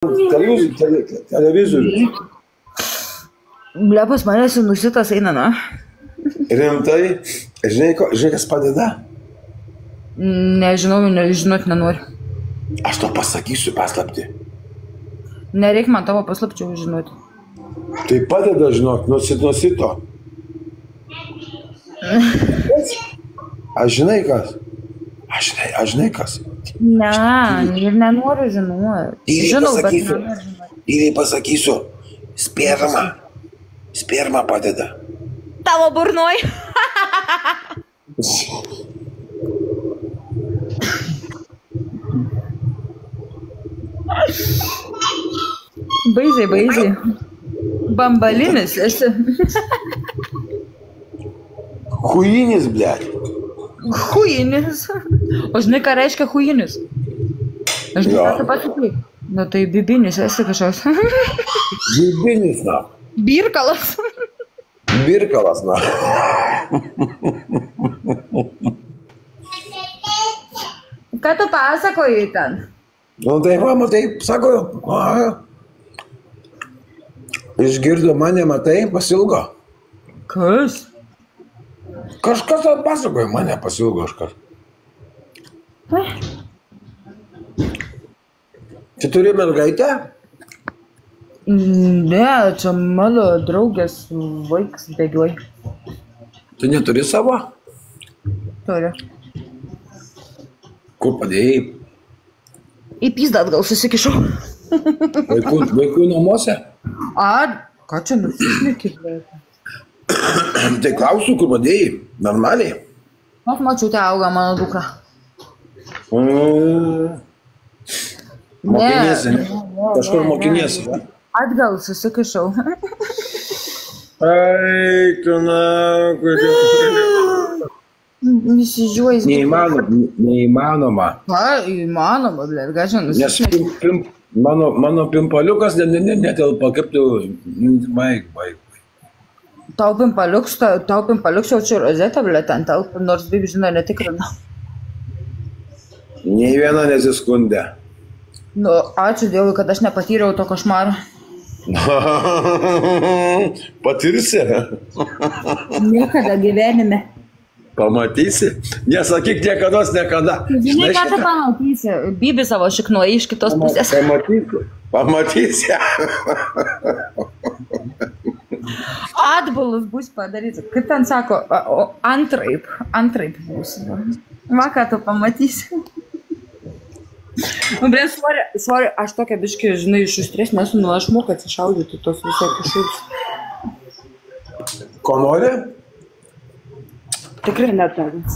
Televizorių. Ble, pas mane sinusitas eina, na. Rimtai? Žinai, kas padeda? Nežinau, žinot nenoriu. Aš to pasakysiu paslapti. Nereik man tavo paslapčių žinoti. Tai padeda, žinok, nusito. Aš žinai kas? Aš žinai kas? Ne, ir nenoriu žinoti. Žinau, bet nenoriu žinoti. Tyliai pasakysiu. Sperma padeda. Tavo burnoj. Baisiai. Bambalinis esi. Huinis, blėt. Huinis. O žinai, ką reiškia huinis? Aš žinai, ką tu pasakai. Nu tai bibinis esi kažkoks. Bibinis, na. Birkalas. Birkalas, na. Ką tu pasakoji ten? Nu tai va, matai, sako, išgirdo mane, matai, pasilgo. Kas? Kažkas atpasakojo mane, pasilgo kažkas. Čia turi mergaitę? Ne, čia mano draugės vaikas bėgioj. Tu neturi savo? Turiu. Kur padėjai? Į pizdą atgal susikišau. Vaikų namuose? Ką čia nusišneki? Tai klausiu, kur padėjai? Normaliai? Aš mačiau, tai auga mano dukra. Mokinėsi, ne? Kažkur mokinėsi, ne? Atgal susikišau. Ai, tu na, Nesižiuojas. Neįmanoma. Ką? Įmanoma, blėt, ką čia Nes nusišneki? mano pimpaliukas netelpa, kaip tu... Baig. Tau pimpaliuks jau čia rozetę, blėt, ten telpa, nors taip žino netikrina. Nei viena nesiskundė. Nu, ačiū Dievui, kad aš nepatyriau to košmaro. Patirsi? Niekada gyvenime. Pamatysi? Nesakyk niekada. Žinai, ką tu pamatysi? Bibi savo šiknuoji iš kitos pusės. Pamatysi. Atbulas bus padarytas. Kaip ten sako, antraip bus. Va, ką tu pamatysi. Nu, blė, sorry, aš tokia biškį, žinai, iš užtrės, nes aš moku atsišaudyti tos visokius šūdus. Ko nori? Tikrai netavins.